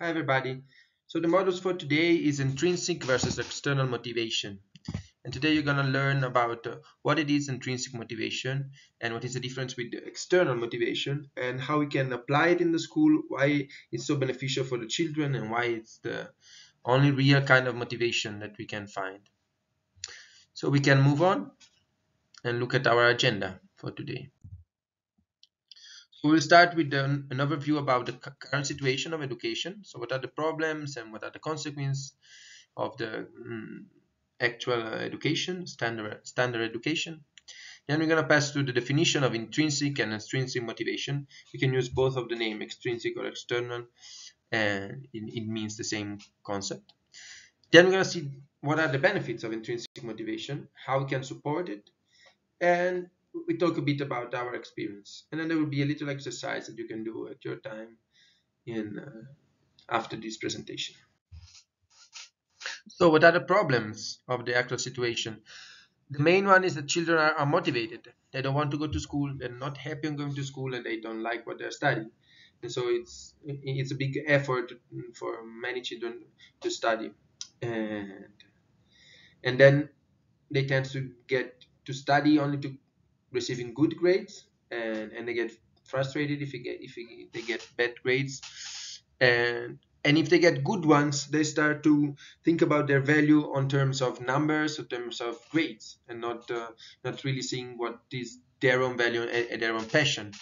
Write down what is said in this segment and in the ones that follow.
Hi everybody. So the models for today is intrinsic versus external motivation. And today you're going to learn about what it is intrinsic motivation and what is the difference with the external motivation and how we can apply it in the school, why it's so beneficial for the children and why it's the only real kind of motivation that we can find. So we can move on and look at our agenda for today. We'll start with an overview about the current situation of education. So what are the problems and what are the consequences of the actual education, standard education. Then we're going to pass through the definition of intrinsic and extrinsic motivation. You can use both of the name extrinsic or external, and it means the same concept. Then we're going to see what are the benefits of intrinsic motivation, how we can support it, and we talk a bit about our experience. And then there will be a little exercise that you can do at your time in after this presentation. So what are the problems of the actual situation? The main one is that children are motivated. They don't want to go to school. They're not happy on going to school, and they don't like what they're studying. And so it's a big effort for many children to study, and then they tend to get to study only to receiving good grades, and they get frustrated if they get bad grades, and if they get good ones, they start to think about their value on terms of numbers, in terms of grades, and not really seeing what is their own value and their own passion.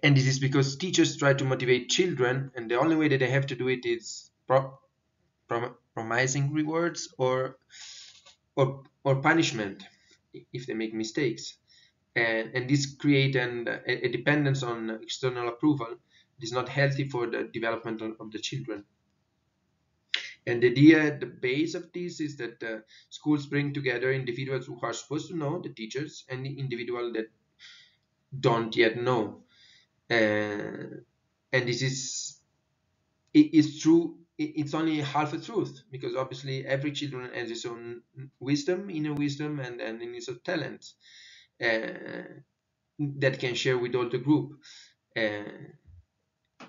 And this is because teachers try to motivate children, and the only way that they have to do it is promising rewards or punishment if they make mistakes. And this creates a dependence on external approval. It is not healthy for the development of the children. And the idea at the base of this is that schools bring together individuals who are supposed to know, the teachers, and the individual that don't yet know. And this is true. It's only half a truth, because obviously every children has his own wisdom, inner wisdom, and his own talents that can share with all the group.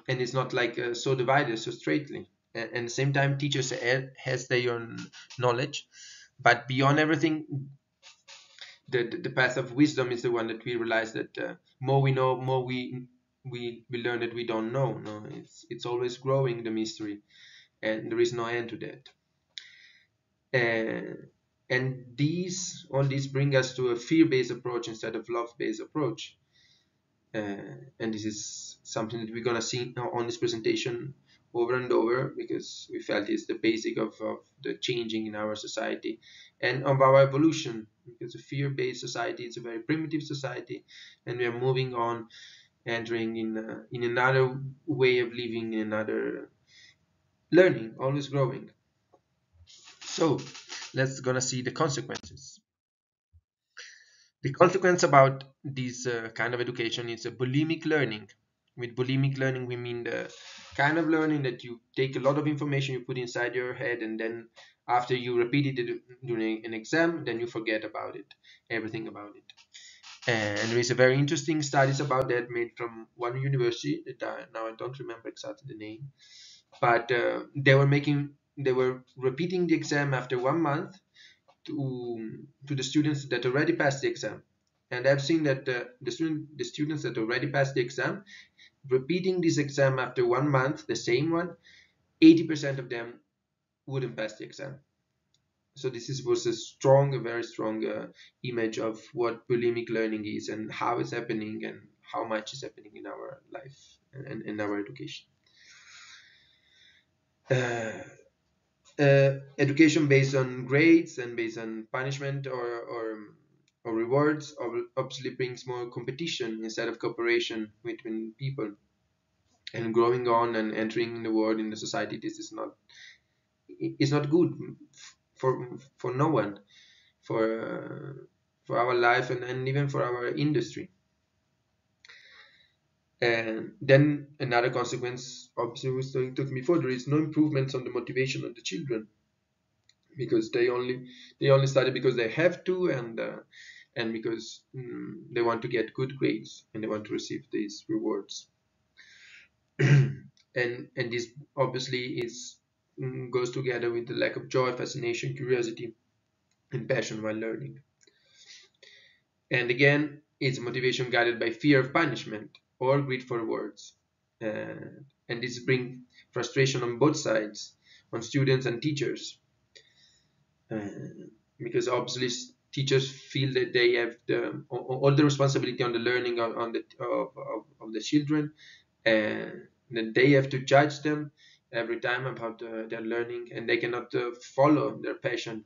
And it's not like so divided so straightly. And at the same time, teachers has their own knowledge, but beyond everything, the path of wisdom is the one that we realize that more we know, more we learn that we don't know. No, it's always growing, the mystery, and there is no end to that. And all these bring us to a fear-based approach instead of love-based approach. And this is something that we're going to see on this presentation over and over, because we felt it's the basic of the changing in our society and of our evolution, because a fear-based society is a very primitive society, and we are moving on, entering in another way of living, in another learning, always growing. So let's gonna see the consequences. The consequence about this kind of education is a bulimic learning. With bulimic learning, we mean the kind of learning that you take a lot of information, you put inside your head, and then after you repeat it during an exam, then you forget about it, everything about it. And there is a very interesting studies about that made from one university that now I don't remember exactly the name, but they were repeating the exam after 1 month to the students that already passed the exam. And I've seen that the students that already passed the exam, repeating this exam after 1 month, the same one, 80% of them wouldn't pass the exam. So was a very strong image of what bulimic learning is and how it's happening and how much is happening in our life and in our education. Education based on grades and based on punishment or rewards obviously brings more competition instead of cooperation between people, and growing on and entering the world in the society. This is not good for no one, for our life and even for our industry. And then another consequence, obviously, we were talking before, there is no improvements on the motivation of the children, because they only study because they have to, and because they want to get good grades and they want to receive these rewards. and this obviously is goes together with the lack of joy, fascination, curiosity, and passion while learning. And again, it's motivation guided by fear of punishment or greed for rewards. And this brings frustration on both sides, on students and teachers, uh, because obviously teachers feel that they have all the responsibility on the learning of the children, and then they have to judge them every time about their learning, and they cannot follow their passion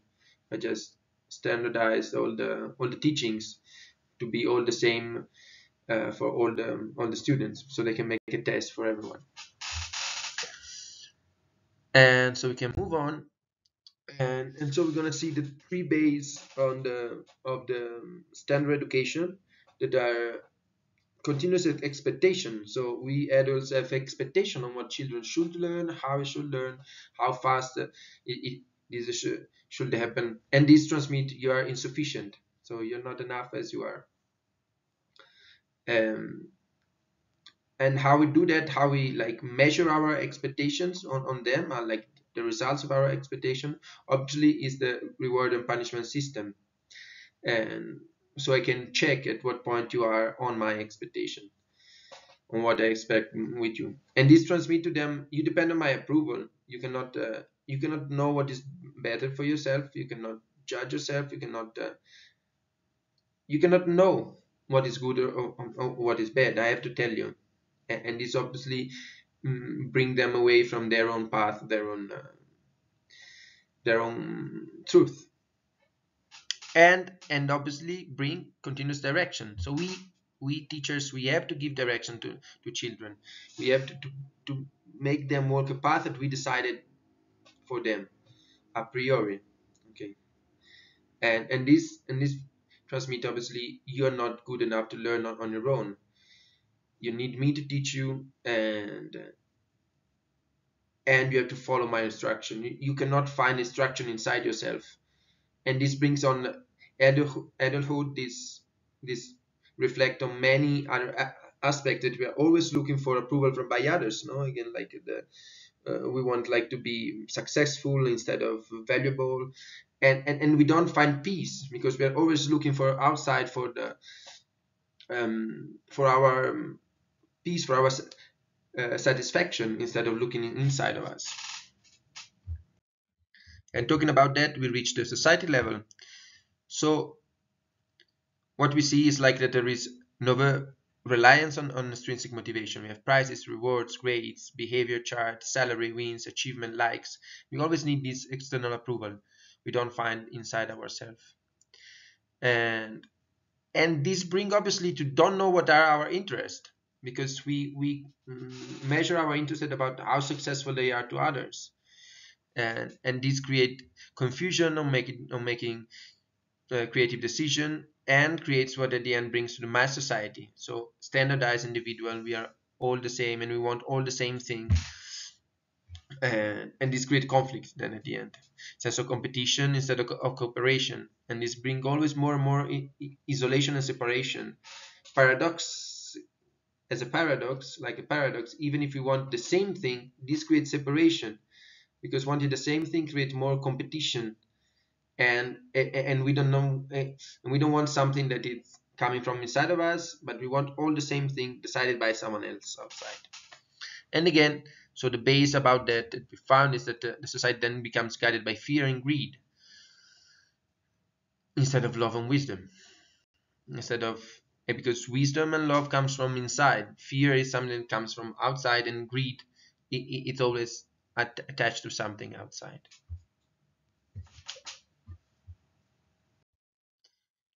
by just standardize all the teachings to be all the same for all the students, so they can make a test for everyone. And so we can move on, and so we're gonna see the three bases on the of the standard education that are continuous expectation. So we adults have expectation on what children should learn, how they should learn, how fast this should happen, and this transmit you are insufficient, so you're not enough as you are. Um, and how we do that, how we like measure our expectations on them, are like the results of our expectation obviously is the reward and punishment system. And so I can check at what point you are on my expectation, on what I expect with you, and this transmit to them you depend on my approval. You cannot know what is better for yourself, you cannot judge yourself, you cannot know what is good or what is bad. I have to tell you. And this obviously bring them away from their own path, their own truth, and obviously bring continuous direction. So we teachers, we have to give direction to children. We have to make them walk a path that we decided for them a priori. Okay. And this transmit obviously you're not good enough to learn on your own. You need me to teach you, and you have to follow my instruction. You cannot find instruction inside yourself. And this brings on adulthood. This reflect on many other aspects that we are always looking for approval from by others. No, again, like we want like to be successful instead of valuable, and we don't find peace because we are always looking for outside for our peace, for our satisfaction, instead of looking inside of us. And talking about that, we reach the society level. So what we see is like that there is no reliance on extrinsic motivation. We have prizes, rewards, grades, behavior chart, salary, wins, achievement, likes. We always need this external approval we don't find inside ourselves. And this bring obviously to don't know what are our interests, because we measure our interest about how successful they are to others. And these create confusion on making creative decision, and creates what at the end brings to the mass society. So standardized individual, we are all the same and we want all the same thing, and this create conflict then at the end, sense of competition instead of cooperation, and this bring always more and more isolation and separation. Paradox, as a paradox, like a paradox, even if we want the same thing, this creates separation, because wanting the same thing creates more competition, and we don't know, and we don't want something that is coming from inside of us, but we want all the same thing decided by someone else outside. And again, so the base about that we found is that the society then becomes guided by fear and greed instead of love and wisdom. Instead of Because wisdom and love comes from inside, fear is something that comes from outside, and greed, it's always attached to something outside.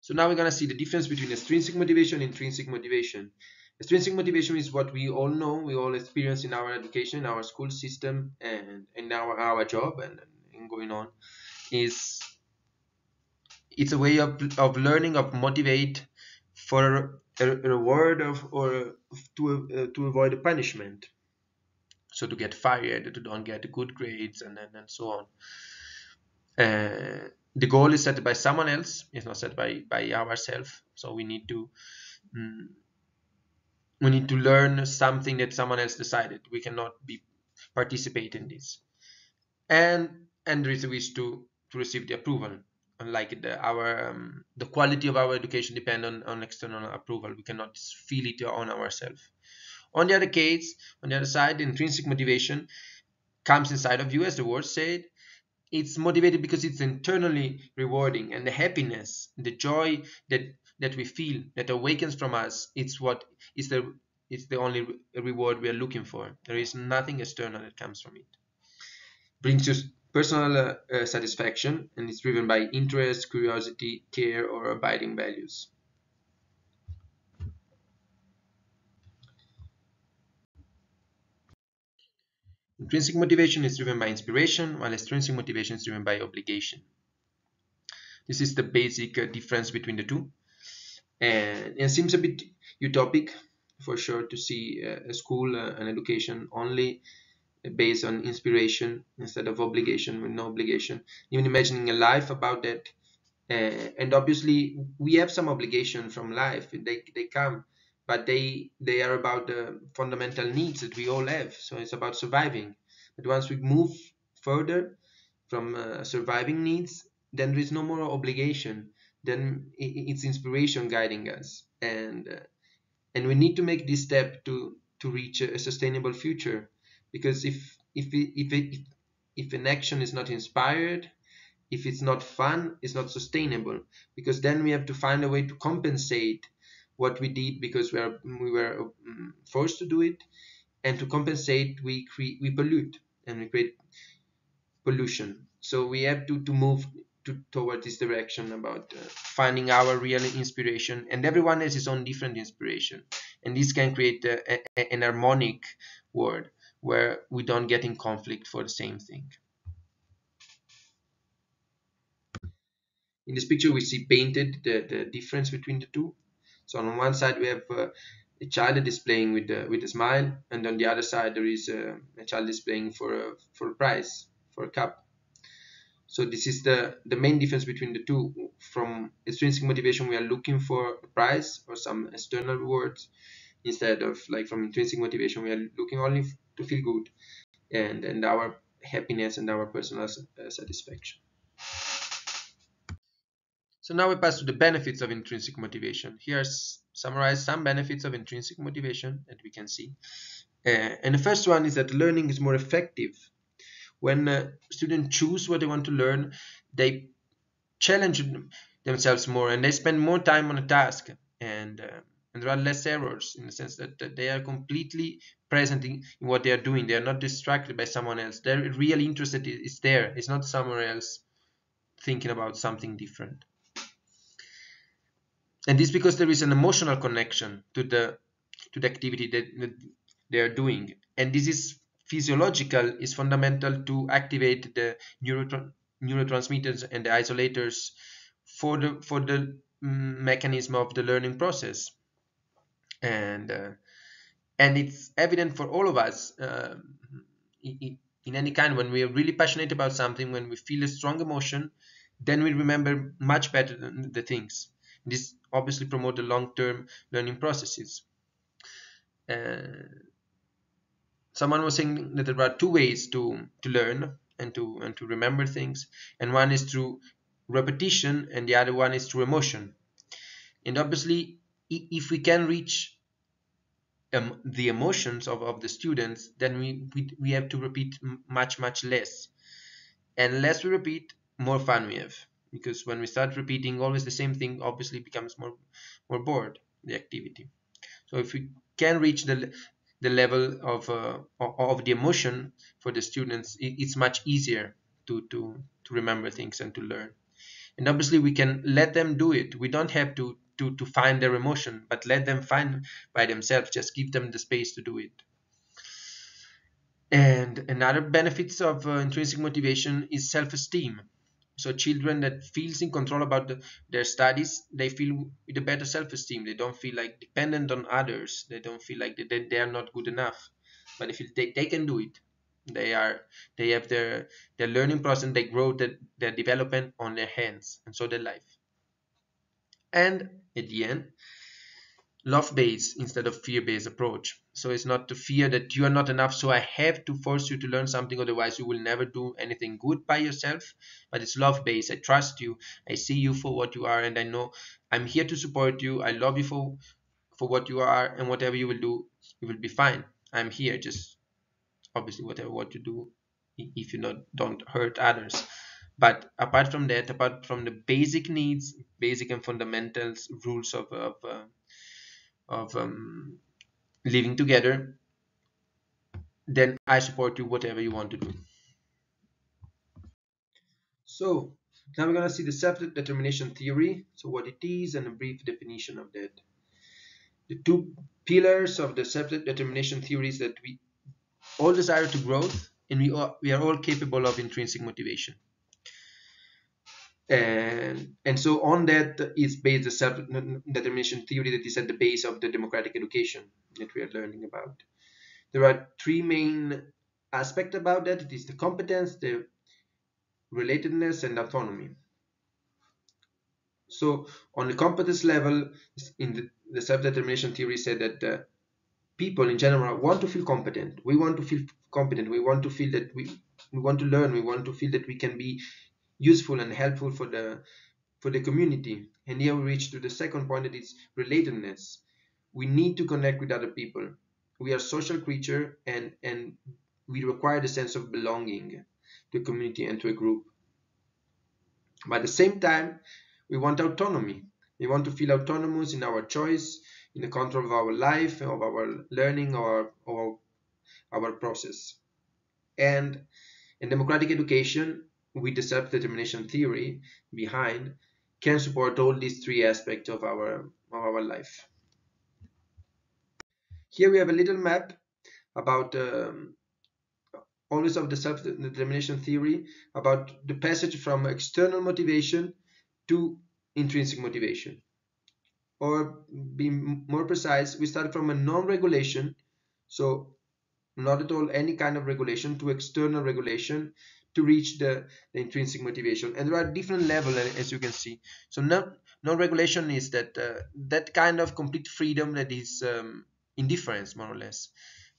So now we're going to see the difference between extrinsic motivation and intrinsic motivation. Extrinsic motivation is what we all know, we all experience in our education, our school system, and in our job, and going on. Is It's a way of learning, of motivate for a reward or to avoid a punishment. So to get fired, to don't get good grades, and so on. The goal is set by someone else, it's not set by ourselves. So we need to mm, we need to learn something that someone else decided. We cannot be participate in this. And there is a wish to receive the approval. Unlike the quality of our education depend on external approval. We cannot feel it on ourselves. On the other case, on the other side, intrinsic motivation comes inside of you, as the word said. It's motivated because it's internally rewarding, and the happiness, the joy that we feel, that awakens from us, is the it's the only reward we are looking for. There is nothing external that comes from it. Brings us personal satisfaction, and it's driven by interest, curiosity, care, or abiding values. Intrinsic motivation is driven by inspiration, while extrinsic motivation is driven by obligation. This is the basic difference between the two. And it seems a bit utopic, for sure, to see a school, an education only based on inspiration instead of obligation, with no obligation. Even imagining a life about that. And obviously, we have some obligation from life. They come, but they are about the fundamental needs that we all have. So it's about surviving. But once we move further from surviving needs, then there is no more obligation. Then it's inspiration guiding us, and we need to make this step to reach a sustainable future. Because if an action is not inspired, if it's not fun, it's not sustainable. Because then we have to find a way to compensate what we did because we were forced to do it, and to compensate we pollute, and we create pollution. So we have to move toward this direction about finding our real inspiration, and everyone has his own different inspiration, and this can create an harmonic world where we don't get in conflict for the same thing. In this picture, we see painted the difference between the two. So on one side, we have a child that is playing with a smile, and on the other side, there is a child displaying for a prize, for a cup. So this is the main difference between the two. From extrinsic motivation, we are looking for a prize or some external rewards, instead of, like, from intrinsic motivation, we are looking only to feel good, and our happiness and our personal satisfaction. So now we pass to the benefits of intrinsic motivation. Here's summarize some benefits of intrinsic motivation that we can see. And the first one is that learning is more effective. When students choose what they want to learn, they challenge themselves more, and they spend more time on a task, and there are less errors, in the sense that they are completely present in what they are doing. They are not distracted by someone else. They're really interested. It's there. It's not somewhere else thinking about something different. And this because there is an emotional connection to the activity that they are doing, and this is physiological, is fundamental to activate the neurotransmitters and the isolators for the mechanism of the learning process. And uh, and it's evident for all of us, in any kind. When we are really passionate about something, when we feel a strong emotion, then we remember much better the things. This obviously promote the long-term learning processes. Someone was saying that there are two ways to learn and to remember things, and one is through repetition, and the other one is through emotion. And obviously, if we can reach the emotions of the students, then we have to repeat much less, and less we repeat, more fun we have. Because when we start repeating always the same thing, obviously it becomes more bored, the activity. So if we can reach the level of the emotion for the students, it's much easier to remember things and to learn. And obviously we can let them do it. We don't have to find their emotion, but let them find by themselves. Just give them the space to do it. And another benefits of intrinsic motivation is self-esteem. So children that feels in control about their studies, they feel with a better self-esteem. They don't feel like dependent on others. They don't feel like they are not good enough, but they feel they can do it. They have their learning process. They grow their development on their hands, and so their life. And at the end, love-based instead of fear-based approach. So it's not the fear that you are not enough, so I have to force you to learn something, otherwise you will never do anything good by yourself. But it's love-based. I trust you, I see you for what you are, and I know I'm here to support you. I love you for what you are, and whatever you will do, you will be fine. I'm here. Just obviously whatever what you do, if you not don't hurt others. But apart from that, apart from the basic needs, basic and fundamentals rules of living together, then I support you whatever you want to do. So now we're going to see the self-determination theory, so what it is and a brief definition of that. The two pillars of the self-determination theory is that we all desire to growth, and we are all capable of intrinsic motivation. And so on that is based the self-determination theory that is at the base of the democratic education that we are learning about. There are three main aspects about that. It is the competence, the relatedness, and autonomy. So on the competence level, in the self-determination theory said that people in general want to feel competent. We want to feel competent. We want to feel that we want to learn. We want to feel that we can be useful and helpful for the community. And here we reach to the second point, that is relatedness. We need to connect with other people. We are social creature, and we require the sense of belonging to a community and to a group. But at the same time, we want autonomy. We want to feel autonomous in our choice, in the control of our life, of our learning, or our process. And in democratic education, with the self-determination theory behind, can support all these three aspects of our life. Here we have a little map about always of the self-determination theory, about the passage from external motivation to intrinsic motivation. Or be more precise, we start from a non-regulation, so not at all any kind of regulation, to external regulation to reach the intrinsic motivation. And there are different levels, as you can see. So non-regulation is that kind of complete freedom that is indifference, more or less.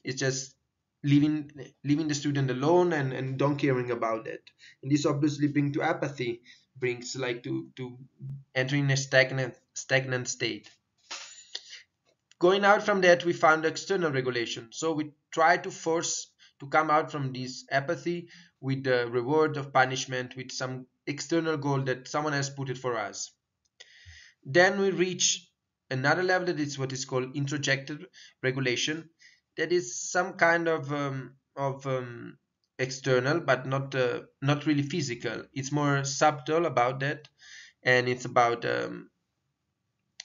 It's just leaving the student alone and don't caring about it. And this obviously brings to apathy, brings like to entering a stagnant state. Going out from that, we found external regulation. So we try to force to come out from this apathy with the reward of punishment, with some external goal that someone else put it for us. Then we reach another level, that is what is called introjected regulation. That is some kind of external, but not really physical. It's more subtle about that, and it's about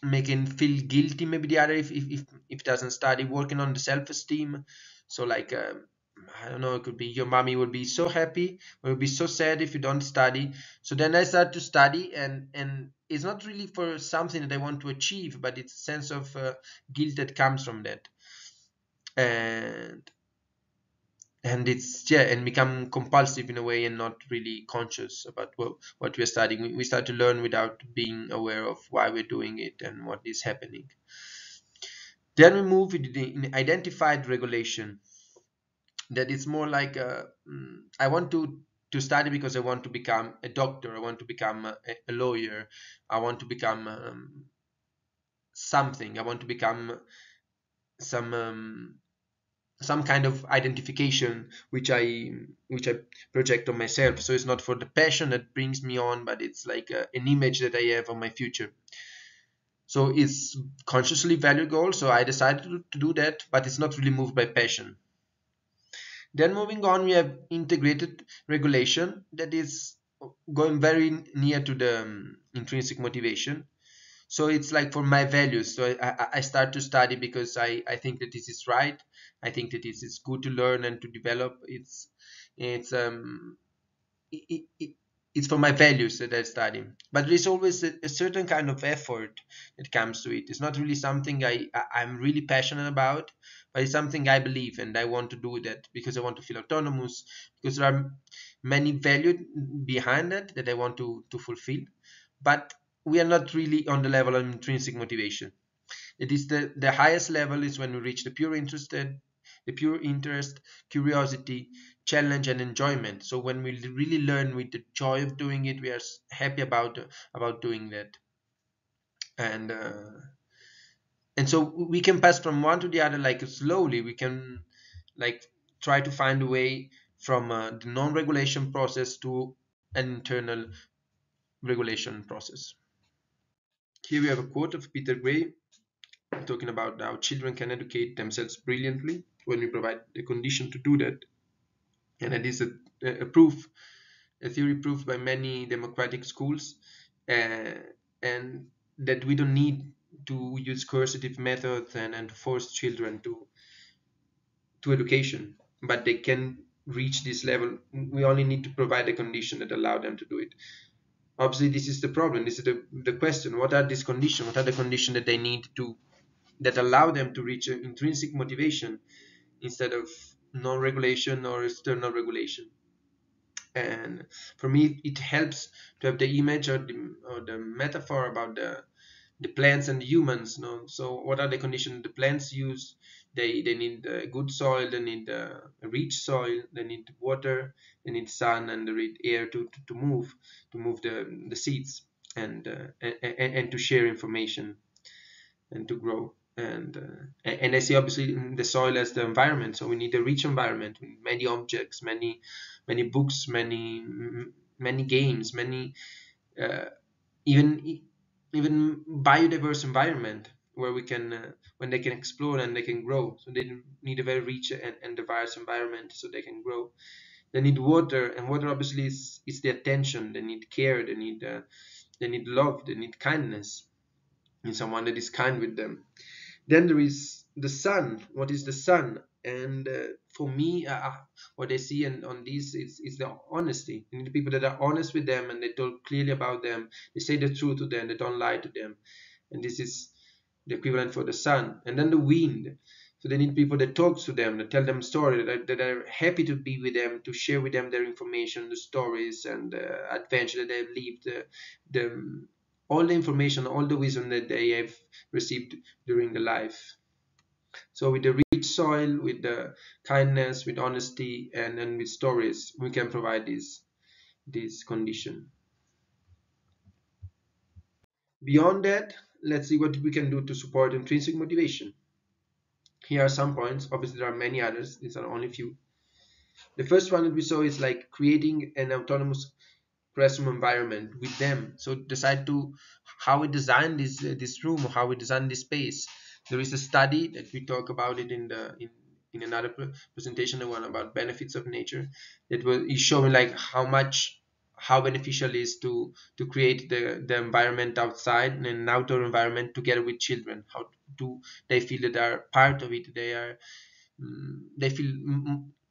making feel guilty maybe the other if doesn't study, working on the self-esteem. So like I don't know, it could be your mommy would be so happy or would be so sad if you don't study. So then I start to study, and it's not really for something that I want to achieve, but it's a sense of guilt that comes from that. And it's, yeah, and become compulsive in a way and not really conscious about what we're studying. We start to learn without being aware of why we're doing it and what is happening. Then we move into the identified regulation, that it's more like I want to study because I want to become a doctor, I want to become a lawyer, I want to become something, I want to become some some kind of identification which I project on myself. So it's not for the passion that brings me on, but it's like an image that I have of my future. So it's consciously value goal, so I decided to do that, but it's not really moved by passion. Then moving on, we have integrated regulation, that is going very near to the intrinsic motivation. So it's like for my values. So I start to study because I think that this is right. I think that this is good to learn and to develop. It's for my values that I study. But there is always a certain kind of effort that comes to it. It's not really something I'm really passionate about, but it's something I believe, and I want to do that because I want to feel autonomous, because there are many values behind that I want to fulfill. But we are not really on the level of intrinsic motivation. It is the highest level is when we reach the pure interest, curiosity, challenge, and enjoyment. So when we really learn with the joy of doing it, we are happy about doing that. And so we can pass from one to the other like slowly. We can like try to find a way from the non-regulation process to an internal regulation process. Here we have a quote of Peter Gray talking about how children can educate themselves brilliantly when we provide the condition to do that. And it is a proof, a theory proved by many democratic schools, uh, and that we don't need to use coercive methods and to force children to education, but they can reach this level. We only need to provide a condition that allow them to do it. Obviously, this is the problem. This is the question. What are these conditions? What are the conditions that they need to that allow them to reach intrinsic motivation instead of non-regulation or external regulation? And for me, it helps to have the image or the metaphor about the plants and the humans. No? So what are the conditions the plants use? They need good soil, they need a rich soil, they need water, they need sun, and they need air to move the seeds and to share information and to grow. And I see obviously the soil as the environment, so we need a rich environment with many objects, many books, many games, many uh, even even biodiverse environment where we can when they can explore and they can grow. So they need a very rich and diverse environment so they can grow. They need water, and water obviously is the attention. They need care, they need love, they need kindness, in someone that is kind with them. Then there is the sun. What is the sun? And for me, what I see on this is the honesty. You need the people that are honest with them and they talk clearly about them. They say the truth to them. They don't lie to them. And this is the equivalent for the sun. And then the wind. So they need people that talk to them, that tell them stories, that are happy to be with them, to share with them their information, the stories and adventure that they've lived, the all the information, all the wisdom that they have received during the life. So with the rich soil, with the kindness, with honesty, and then with stories, we can provide this condition. Beyond that, let's see what we can do to support intrinsic motivation. Here are some points. Obviously, there are many others. These are only a few. The first one that we saw is like creating an autonomous classroom environment with them. So decide to how we design this room or how we design this space. There is a study that we talk about it in another presentation, the one about benefits of nature, that is showing like how beneficial it is to create the environment outside and an outdoor environment together with children. How do they feel that they are part of it? They feel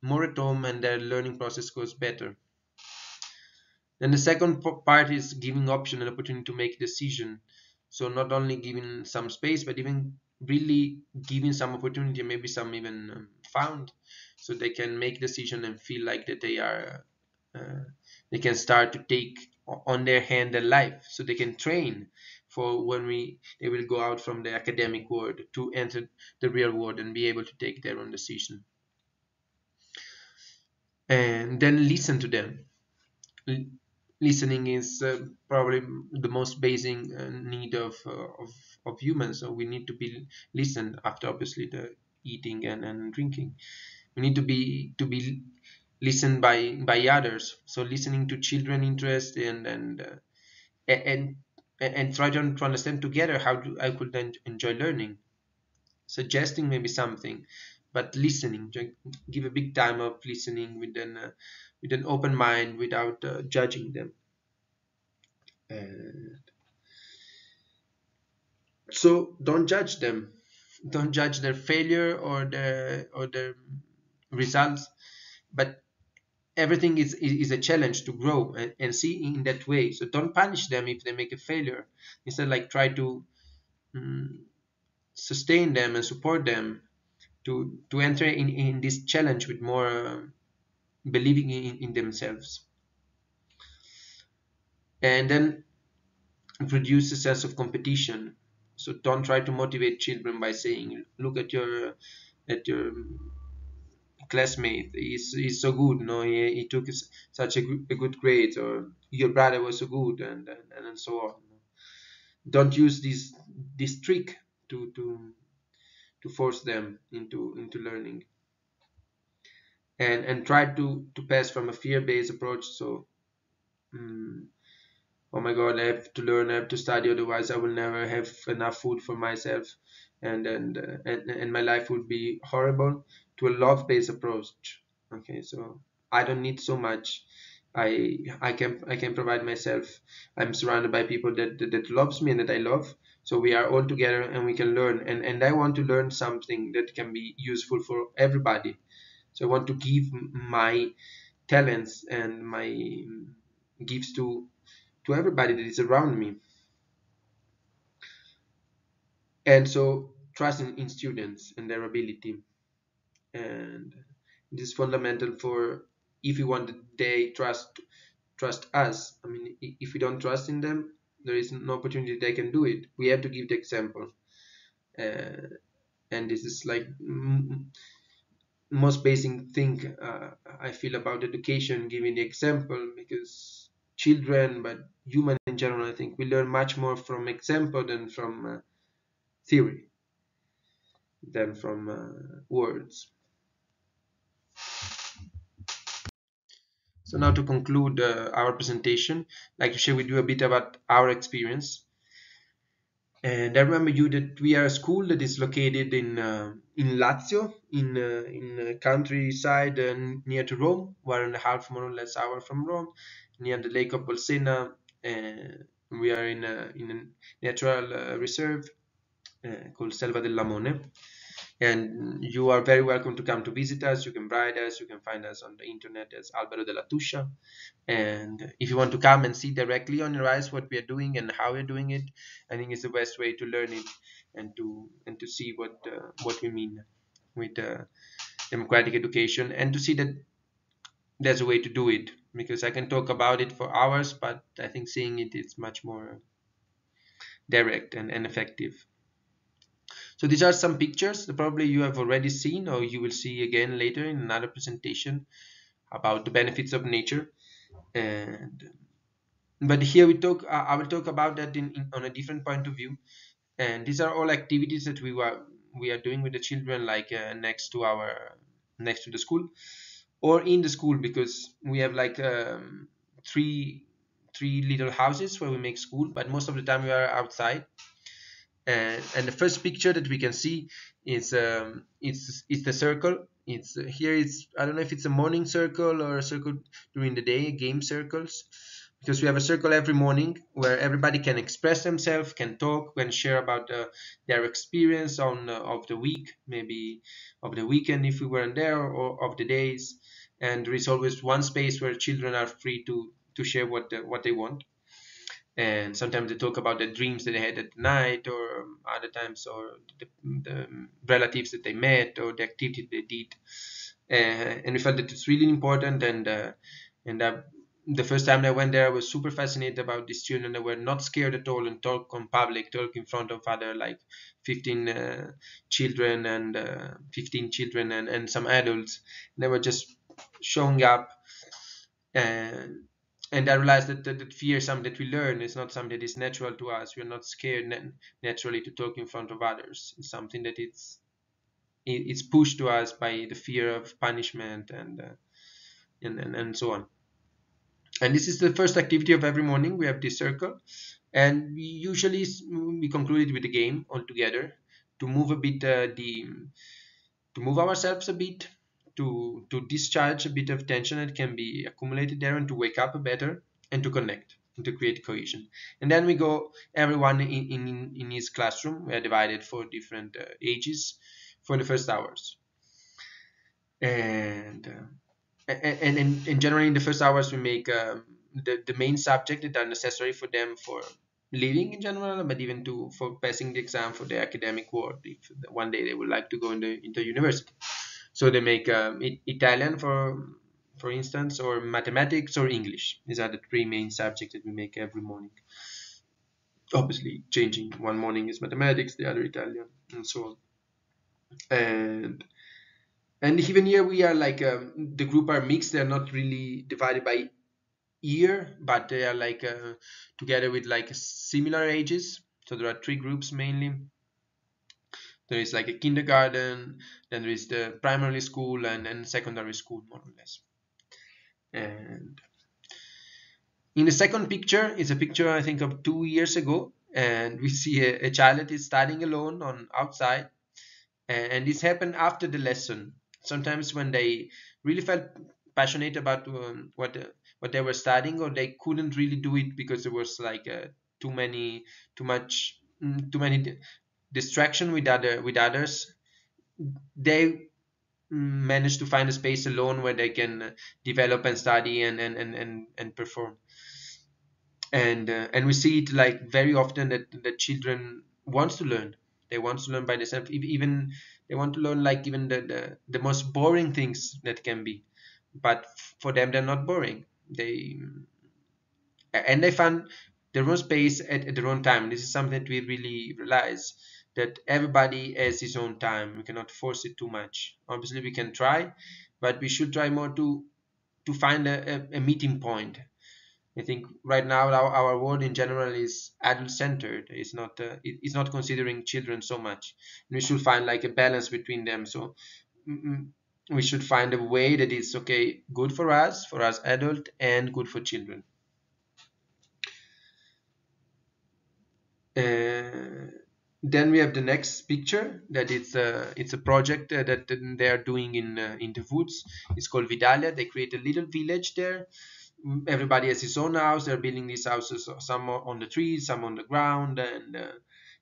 more at home and their learning process goes better. Then the second part is giving option and opportunity to make decision. So not only giving some space, but even really giving some opportunity, maybe some even found, so they can make decision and feel like that uh, they can start to take on their hand their life, so they can train for when they will go out from the academic world to enter the real world and be able to take their own decision. And then listen to them. Listening is probably the most basic need of humans. So we need to be listened after obviously the eating and drinking. We need to be listened by others. So listening to children interest and and try to understand together I could then enjoy learning. Suggesting maybe something, but listening. Give a big time of listening with an open mind without judging them. Uh, so don't judge them. Don't judge their failure or their results. But everything is a challenge to grow and see in that way. So don't punish them if they make a failure. Instead, like try to mm, sustain them and support them to enter in this challenge with more believing in themselves. And then produce a sense of competition. So don't try to motivate children by saying, look at your classmate, he's so good, no, he took such a good grade, or your brother was so good, and so on. Don't use this trick to force them into learning, and try to pass from a fear-based approach. So mm, oh my god, I have to learn, I have to study, otherwise I will never have enough food for myself, and my life would be horrible, to a love-based approach. Okay, so I don't need so much. I can provide myself. I'm surrounded by people that loves me and that I love. So we are all together and we can learn. And I want to learn something that can be useful for everybody. So I want to give my talents and my gifts to everybody that is around me. And so trust in students and their ability, and this is fundamental for, if we want that they trust us. I mean, if we don't trust in them, there is no opportunity they can do it. We have to give the example, uh, and this is like most basic thing I feel about education, giving the example, because children, but human in general, I think we learn much more from example than from theory, than from words. So now to conclude our presentation, I'd like to share with you a bit about our experience. And I remember you that we are a school that is located in Lazio, in countryside near to Rome, 1.5 more or less hour from Rome, near the Lake of Bolsena. We are in a natural reserve called Selva del Lamone. And you are very welcome to come to visit us. You can write us. You can find us on the internet as Albero della Tuscia. And if you want to come and see directly on your eyes what we are doing and how we're doing it, I think it's the best way to learn it, and to see what we mean with democratic education, and to see that there's a way to do it. Because I can talk about it for hours, but I think seeing it is much more direct and effective. So these are some pictures that probably you have already seen, or you will see again later in another presentation about the benefits of nature. And but here I will talk about that on a different point of view. And these are all activities that we are doing with the children, like next to the school, or in the school, because we have like three three little houses where we make school, but most of the time we are outside. And the first picture that we can see is it's the circle. It's here. It's, I don't know if it's a morning circle or a circle during the day, game circles, because we have a circle every morning where everybody can express themselves, can talk, can share about their experience of the week, maybe of the weekend if we weren't there, or of the days. And there is always one space where children are free to share what they want. And sometimes they talk about the dreams that they had at night, or other times, or the relatives that they met, or the activity they did. And we felt that it's really important. And the first time I went there, I was super fascinated about these children that were not scared at all, and talk on public, talk in front of other like 15 children, and 15 children, and some adults. And they were just showing up. And and I realized that fear is something that we learn. It's not something that is natural to us. We're not scared naturally to talk in front of others. It's something that it's pushed to us by the fear of punishment, and so on. And this is the first activity of every morning. We have this circle, and we conclude it with a game altogether, to move a bit the to move ourselves a bit, to discharge a bit of tension that can be accumulated there, and to wake up better, and to connect, and to create cohesion. And then we go, everyone in his classroom. We are divided for different ages for the first hours. And generally in the first hours we make the main subject that are necessary for them for living in general, but even for passing the exam for the academic world, if one day they would like to go into university. So they make Italian, for instance, or mathematics, or English. These are the three main subjects that we make every morning. obviously changing. One morning is mathematics, the other Italian, and so on. And even here we are like the group are mixed. They're not really divided by year, but they are like together with like similar ages. So there are three groups mainly. There is like a kindergarten, then there is the primary school, and secondary school, more or less. And in the second picture is a picture I think of 2 years ago, and we see a child that is studying alone on outside, and this happened after the lesson. Sometimes when they really felt passionate about what they were studying, or they couldn't really do it because there was like too many, too many distraction with others, they manage to find a space alone where they can develop and study and perform. And we see it like very often that children wants to learn. They want to learn by themselves. Even they want to learn like even the most boring things that can be, but for them they're not boring. They find their own space at their own time. This is something that we really realize, that everybody has his own time. We cannot force it too much. Obviously we can try, but we should try more to find a meeting point. I think right now our world in general is adult centered. It's not considering children so much. We should find like a balance between them. So mm, we should find a way that is okay, good for us adult, and good for children. Uh, then we have the next picture that it's a project that they are doing in the woods. It's called Vidalia. They create a little village there. Everybody has his own house. They're building these houses, some on the trees, some on the ground, and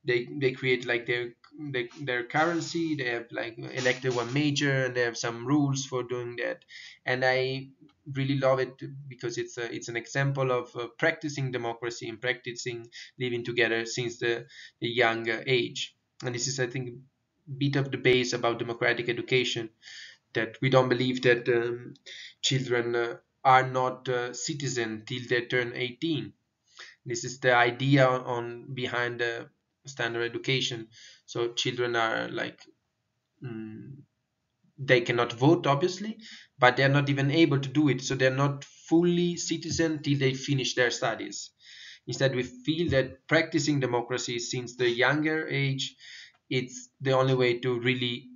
they create like their currency. They have like elected one major, and they have some rules for doing that. And I really love it because it's an example of practicing democracy and practicing living together since the young age. And this is, I think, bit of the base about democratic education, that we don't believe that children are not citizen till they turn 18. This is the idea on behind the standard education. So children are like mm, they cannot vote obviously, but they're not even able to do it. So they're not fully citizen till they finish their studies. Instead, we feel that practicing democracy since the younger age, it's the only way to really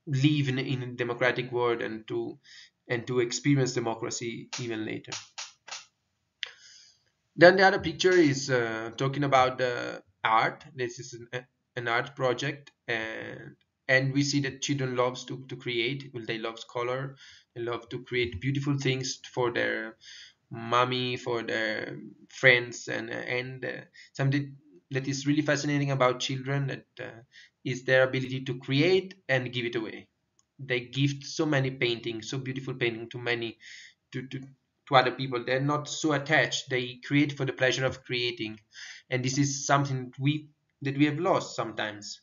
live in a democratic world, and to experience democracy even later. Then the other picture is talking about the art. This is an art project, and we see that children loves to create. Well, they love color. They love to create beautiful things for their mommy, for their friends, and something that is really fascinating about children, that is their ability to create and give it away. They gift so many paintings, so beautiful painting to many, to to other people. They're not so attached. They create for the pleasure of creating, and this is something that we have lost sometimes,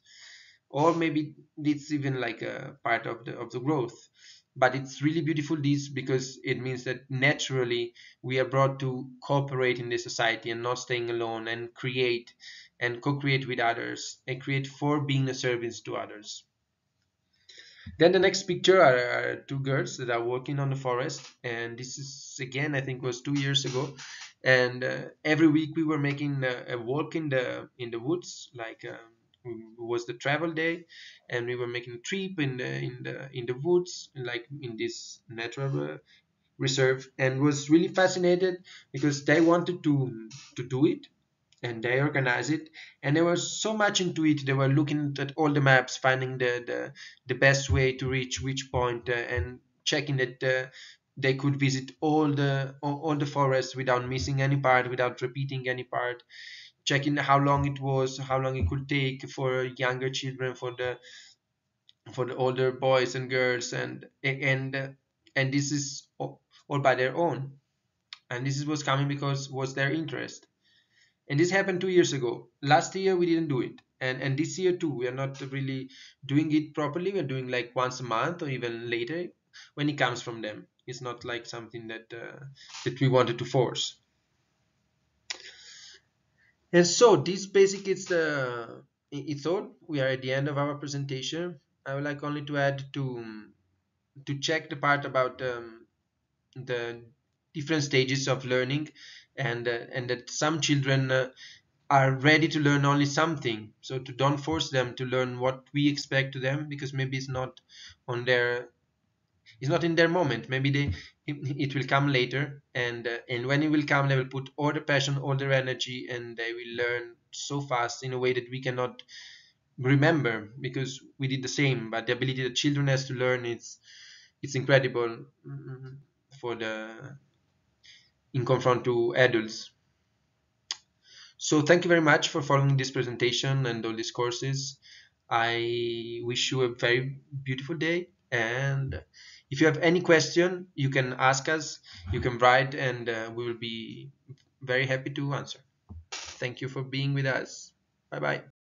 or maybe it's even like a part of the growth. But it's really beautiful this, because it means that naturally we are brought to cooperate in the society and not staying alone, and create and co-create with others, and create for being a service to others. Then the next picture are two girls that are walking on the forest, and this is again I think was 2 years ago. And every week we were making a walk in the woods, like it was the travel day, and we were making a trip in the woods, like in this natural reserve, and was really fascinated because they wanted to do it, and they organize it, and they were so much into it. They were looking at all the maps, finding the best way to reach which point, and checking that they could visit all the forests without missing any part, without repeating any part, checking how long it was, how long it could take for younger children, for the older boys and girls, and this is all by their own. And this was coming because was their interest. And this happened 2 years ago. Last year we didn't do it, and this year too we are not really doing it properly. We're doing like once a month or even later, when it comes from them. It's not like something that we wanted to force. And so this basic is the it's all. We are at the end of our presentation. I would like only to add to check the part about the different stages of learning, and that some children are ready to learn only something. So to don't force them to learn what we expect to them, because maybe on their it's not in their moment. Maybe it will come later, and when it will come, they will put all the passion, all their energy, and they will learn so fast in a way that we cannot remember because we did the same. But the ability that children has to learn, it's incredible, for the in confront to adults. So thank you very much for following this presentation and all these courses. I wish you a very beautiful day. And if you have any question, you can ask us, you can write, and we will be very happy to answer. Thank you for being with us. Bye bye.